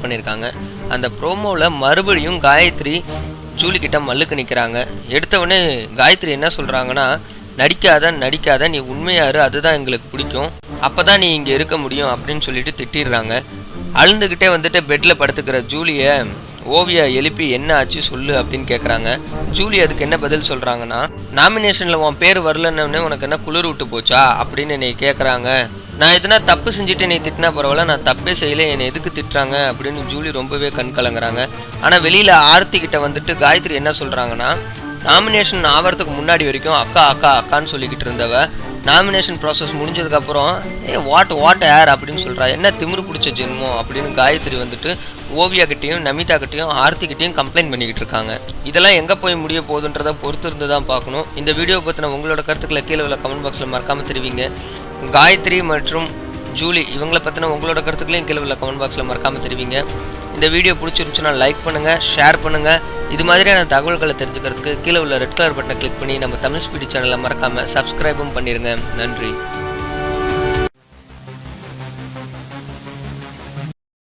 பண்ணியிருக்காங்க. அந்த ப்ரோமோவில் மறுபடியும் காயத்ரி ஜூலி கிட்ட மல்லுக்கு நிற்கிறாங்க. எடுத்தவொடனே காயத்ரி என்ன சொல்கிறாங்கன்னா, நடிக்காத நீ உண்மையாரு, அதுதான் எங்களுக்கு பிடிக்கும், அப்போ தான் நீ இங்கே இருக்க முடியும் அப்படின்னு சொல்லிட்டு திட்டிடுறாங்க. அழுந்துக்கிட்டே வந்துட்டு பெட்டில் படுத்துக்கிற ஜூலியை ஓவியா எழுப்பி என்ன ஆச்சு சொல்லு அப்படின்னு கேட்குறாங்க. ஜூலி அதுக்கு என்ன பதில் சொல்கிறாங்கன்னா, நாமினேஷனில் உன் பேர் வரலன்னு உனக்கு என்ன குளிர் விட்டு போச்சா அப்படின்னு என்னை கேட்குறாங்க. நான் எதுனா தப்பு செஞ்சுட்டு என்னை திட்டினா பரவாயில்ல, நான் தப்பே செய்யலை, என்னை எதுக்கு திட்டுறாங்க அப்படின்னு ஜூலி ரொம்பவே கண் கலங்குறாங்க. ஆனால் வெளியில் ஆர்த்தி கிட்ட வந்துட்டு காயத்ரி என்ன சொல்கிறாங்கன்னா, நாமினேஷன் ஆகிறதுக்கு முன்னாடி வரைக்கும் அக்கான்னு சொல்லிக்கிட்டு இருந்தவ நாமினேஷன் ப்ராசஸ் முடிஞ்சதுக்கப்புறம் வாட் ஏர் அப்படின்னு சொல்கிறா, என்ன திமிரு பிடிச்ச ஜென்மம் அப்படின்னு காயத்ரி வந்துட்டு ஓவியா கிட்டேயும் நமிதா கிட்டேயும் ஆர்த்தி கிட்டேயும் கம்ப்ளைண்ட் பண்ணிக்கிட்டு இருக்காங்க. இதெல்லாம் எங்கே போய் முடிய போகுதுன்றதை பொறுத்து இருந்து தான் பார்க்கணும். இந்த வீடியோ பற்றின உங்களோட கருத்துக்களை கீழே உள்ள கமெண்ட் பாக்ஸில் மறக்காமல் தெரிவிங்க. காயத்ரி மற்றும் ஜூலி இவங்களை பற்றின உங்களோட கருத்துக்களையும் கீழே உள்ள கமெண்ட் பாக்ஸில் மறக்காமல் தெரிவிங்க. இந்த வீடியோ பிடிச்சிருந்துச்சுன்னா லைக் பண்ணுங்கள், ஷேர் பண்ணுங்கள். இது மாதிரியான தகவல்களை தெரிஞ்சுக்கிறதுக்கு கீழே உள்ள ரெட் கலர் பட்டனை கிளிக் பண்ணி நம்ம தமிழ் ஸ்பீடி சேனலை மறக்காமல் சப்ஸ்கிரைபும் பண்ணிடுங்க. நன்றி.